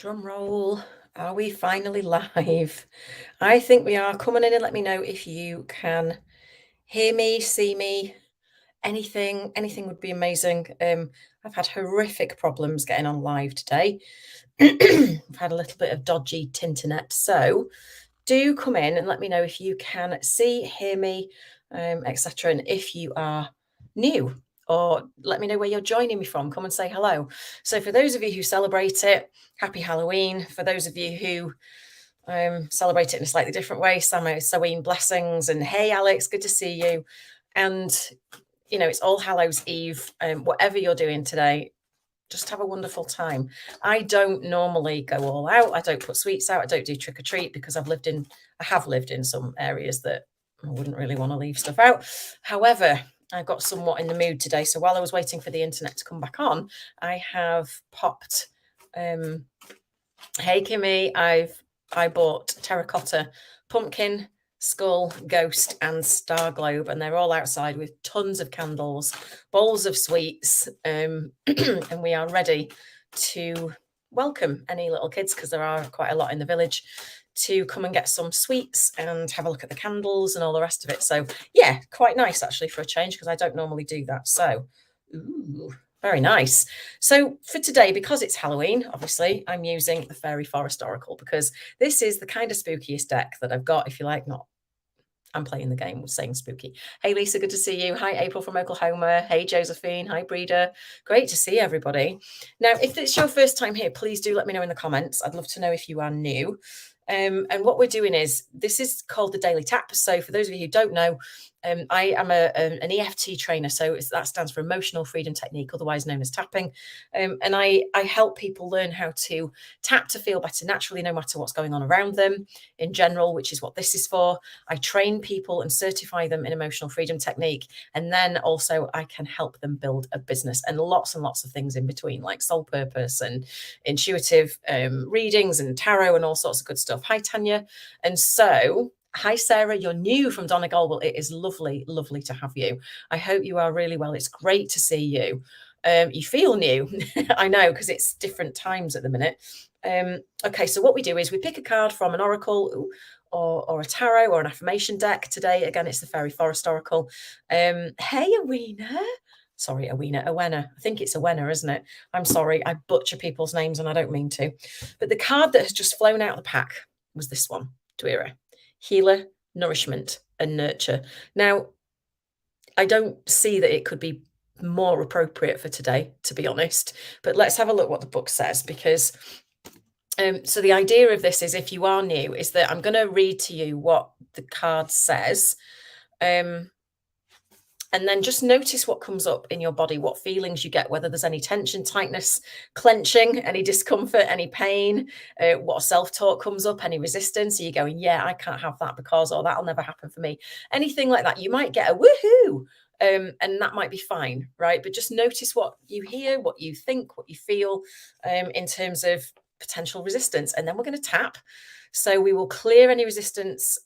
Drum roll. Are we finally live? I think we are. Come on in and let me know if you can hear me, see me, anything would be amazing. I've had horrific problems getting on live today. I've had a little bit of dodgy tinternet, so do come in and let me know if you can see, hear me, etc. And if you are new, or let me know where you're joining me from. Come and say hello. So for those of you who celebrate it, happy Halloween. For those of you who celebrate it in a slightly different way, Samhain blessings. And hey, Alex, good to see you. And it's All Hallows Eve. Whatever you're doing today, just have a wonderful time. I don't normally go all out. I don't put sweets out. I don't do trick or treat because I have lived in some areas that I wouldn't really want to leave stuff out. However, I got somewhat in the mood today. So while I was waiting for the internet to come back on, I have popped. Hey Kimmy, I bought terracotta pumpkin, skull, ghost, and star globe, and they're all outside with tons of candles, bowls of sweets, and we are ready to welcome any little kids, because there are quite a lot in the village, to come and get some sweets and have a look at the candles and all the rest of it. So yeah, quite nice actually for a change, because I don't normally do that. So ooh, very nice. So for today, because it's Halloween, obviously, I'm using the Fairy Forest Oracle, because this is the kind of spookiest deck that I've got, if you like. Not, I'm playing the game with saying spooky. Hey, Lisa, good to see you. Hi, April from Oklahoma. Hey, Josephine. Hi, Breeder. Great to see everybody. Now, if it's your first time here, please do let me know in the comments. I'd love to know if you are new. And what we're doing is, this is called the Daily Tap. So for those of you who don't know, I am an EFT trainer, so that stands for Emotional Freedom Technique, otherwise known as tapping. And I help people learn how to tap to feel better naturally, no matter what's going on around them in general, which is what this is for. I train people and certify them in Emotional Freedom Technique, and then also I can help them build a business, and lots of things in between, like soul purpose and intuitive readings and tarot and all sorts of good stuff. Hi, Tanya. And so, hi, Sarah. You're new from Donegal. Well, it is lovely to have you. I hope you are really well. It's great to see you. You feel new. I know, because it's different times at the minute. Okay, so what we do is we pick a card from an oracle or a tarot or an affirmation deck. Today, again, it's the Fairy Forest Oracle. Hey, Awena. Sorry, Awena. I think it's Awena, isn't it? I'm sorry. I butcher people's names and I don't mean to. But the card that has just flown out of the pack was this one, Dwira. Healer, nourishment, and nurture. Now, I don't see that it could be more appropriate for today, to be honest. But let's have a look what the book says, because so the idea of this is, if you are new, is that I'm going to read to you what the card says. And then just notice what comes up in your body, what feelings you get, whether there's any tension, tightness, clenching, any discomfort, any pain, what self-talk comes up, any resistance. Are you going, yeah, I can't have that because, or that'll never happen for me. Anything like that. You might get a woohoo, and that might be fine, right? But just notice what you hear, what you think, what you feel, in terms of potential resistance. And then we're going to tap. So we will clear any resistance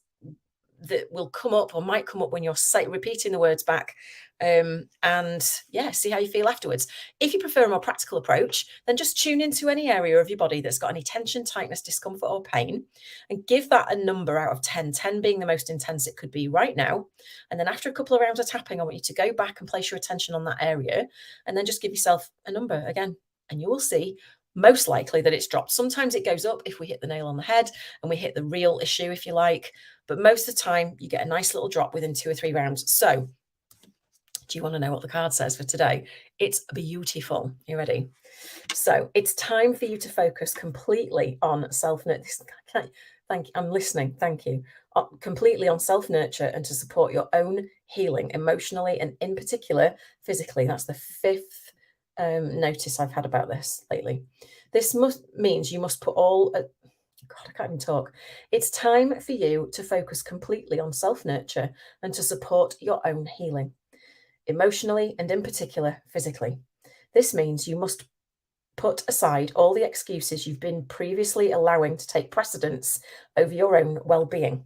that will come up or might come up when you're repeating the words back, and yeah, see how you feel afterwards. If you prefer a more practical approach, then just tune into any area of your body that's got any tension, tightness, discomfort, or pain, and give that a number out of 10, 10 being the most intense it could be right now. And then after a couple of rounds of tapping, I want you to go back and place your attention on that area, and then just give yourself a number again, and you will see most likely that it's dropped. Sometimes it goes up if we hit the nail on the head and we hit the real issue, if you like. But most of the time, you get a nice little drop within 2 or 3 rounds. So do you want to know what the card says for today? It's beautiful. You ready? So it's time for you to focus completely on self-nurture. Thank you. I'm listening. Thank you. Completely on self-nurture and to support your own healing emotionally and in particular physically. That's the 5th notice I've had about this lately. This means you must put all... God, I can't even talk. It's time for you to focus completely on self-nurture and to support your own healing, emotionally and in particular physically. This means you must put aside all the excuses you've been previously allowing to take precedence over your own well-being.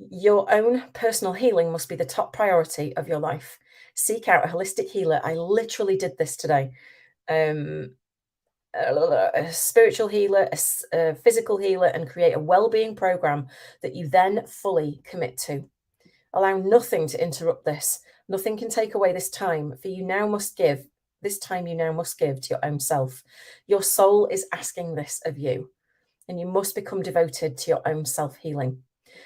Your own personal healing must be the top priority of your life. Seek out a holistic healer. I literally did this today. a spiritual healer, a physical healer, and create a well-being program that you then fully commit to. Allow nothing to interrupt this. Nothing can take away this time, for you now must give. This time you now must give to your own self. Your soul is asking this of you, and you must become devoted to your own self-healing.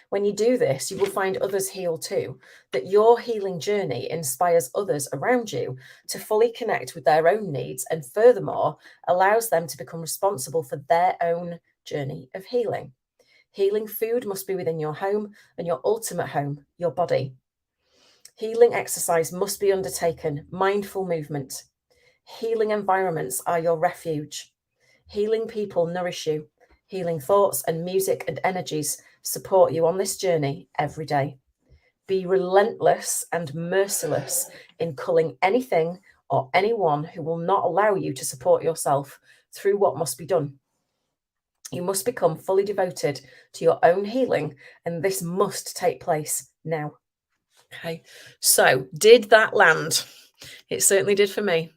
When you do this, you will find others heal too, that your healing journey inspires others around you to fully connect with their own needs, and furthermore, allows them to become responsible for their own journey of healing. Healing food must be within your home and your ultimate home, your body. Healing exercise must be undertaken, mindful movement. Healing environments are your refuge. Healing people nourish you. Healing thoughts and music and energies support you on this journey every day. Be relentless and merciless in culling anything or anyone who will not allow you to support yourself through what must be done. You must become fully devoted to your own healing, and this must take place now. Okay, so did that land? It certainly did for me.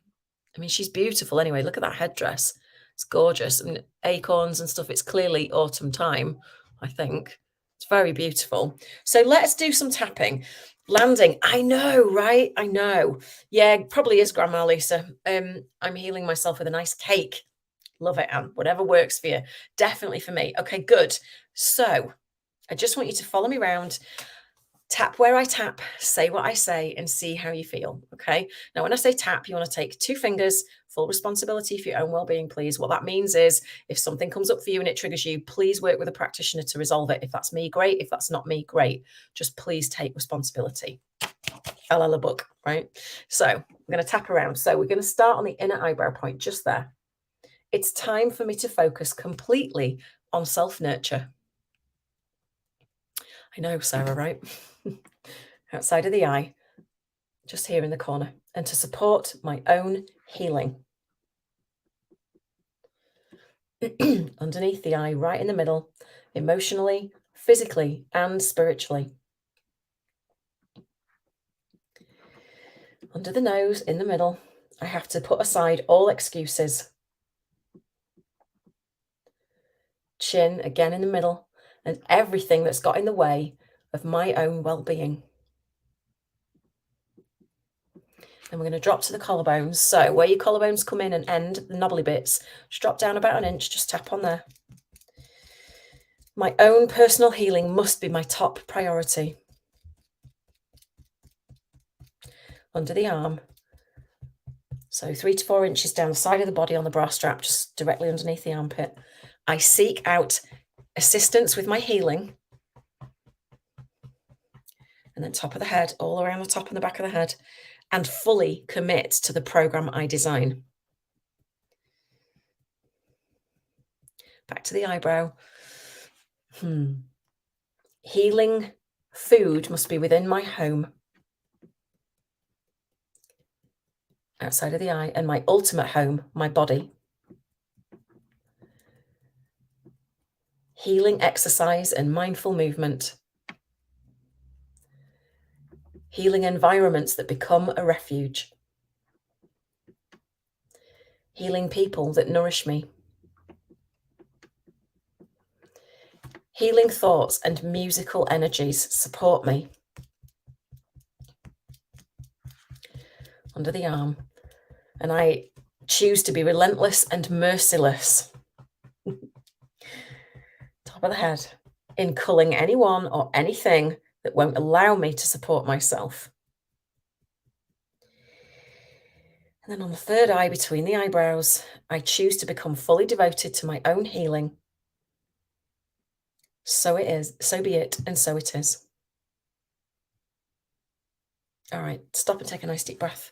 I mean, she's beautiful anyway. Look at that headdress. It's gorgeous. I mean, acorns and stuff. It's clearly autumn time, I think. It's very beautiful. So let's do some tapping. Landing. I know, right? I know. Yeah, it probably is Grandma Lisa. I'm healing myself with a nice cake. Love it, Anne. Whatever works for you. Definitely for me. Okay, good. So I just want you to follow me around. Tap where I tap, say what I say, and see how you feel. Okay. Now, when I say tap, you want to take 2 fingers, full responsibility for your own well-being, please. What that means is if something comes up for you and it triggers you, please work with a practitioner to resolve it. If that's me, great. If that's not me, great. Just please take responsibility. A la book, right? So I'm going to tap around. So we're going to start on the inner eyebrow point, just there. It's time for me to focus completely on self-nurture. I know, Sarah, right? Outside of the eye, just here in the corner, and to support my own healing. Underneath the eye, right in the middle, emotionally, physically, and spiritually. Under the nose, in the middle, I have to put aside all excuses. Chin, again in the middle, and everything that's got in the way of my own well-being. And we're going to drop to the collarbones. So where your collarbones come in and end, the knobbly bits, just drop down about 1 inch, just tap on there. My own personal healing must be my top priority. Under the arm. So 3 to 4 inches down the side of the body on the bra strap, just directly underneath the armpit. I seek out assistance with my healing. And then top of the head, all around the top and the back of the head. And fully commit to the program I design. Back to the eyebrow. Healing food must be within my home. Outside of the eye, and my ultimate home, my body. Healing exercise and mindful movement. Healing environments that become a refuge. Healing people that nourish me. Healing thoughts and musical energies support me. Under the arm. And I choose to be relentless and merciless. Top of the head. In culling anyone or anything that won't allow me to support myself. And then on the third eye between the eyebrows, I choose to become fully devoted to my own healing. So it is, so be it, and so it is. All right, stop and take a nice deep breath.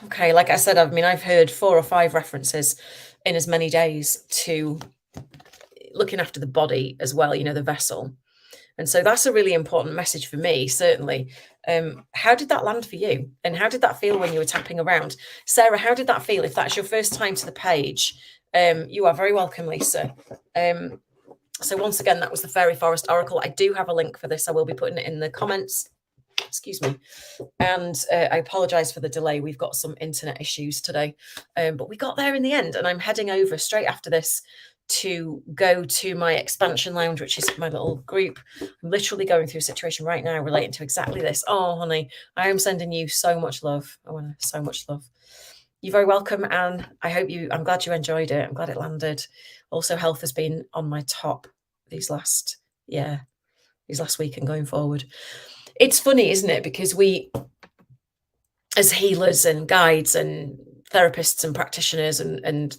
Okay, like I said, I've heard 4 or 5 references in as many days to looking after the body as well, the vessel. And so that's a really important message for me, certainly. How did that land for you? And how did that feel when you were tapping around? Sarah, how did that feel? If that's your first time to the page, you are very welcome, Lisa. So once again, that was the Fairy Forest Oracle. I do have a link for this. I will be putting it in the comments excuse me. And I apologise for the delay. We've got some internet issues today, but we got there in the end. And I'm heading over straight after this to go to my expansion lounge, which is my little group. I'm literally going through a situation right now relating to exactly this. Oh, honey, I am sending you so much love. I want so much love. You're very welcome, Anne. I'm glad you enjoyed it. I'm glad it landed. Also, health has been on my top these last week and going forward. It's funny, isn't it? Because we, as healers and guides and therapists and practitioners and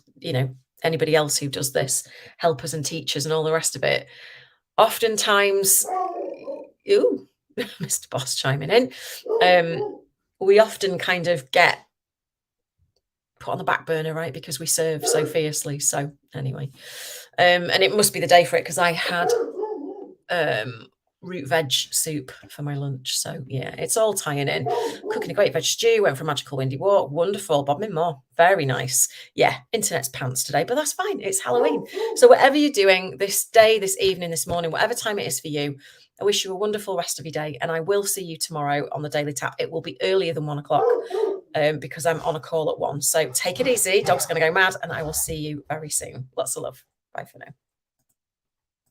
anybody else who does this, helpers and teachers and all the rest of it, oftentimes, Mr. Boss chiming in, we often kind of get put on the back burner, right? Because we serve so fiercely. So anyway, and it must be the day for it, because I had root veg soup for my lunch. So yeah, it's all tying in. Cooking a great veg stew, went for a magical windy walk. Wonderful. Bob and more. Very nice. Yeah, internet's pants today, but that's fine. It's Halloween. So whatever you're doing this day, this evening, this morning, whatever time it is for you, I wish you a wonderful rest of your day. And I will see you tomorrow on the Daily Tap. It will be earlier than 1 o'clock because I'm on a call at 1. So take it easy. Dog's going to go mad, and I will see you very soon. Lots of love. Bye for now.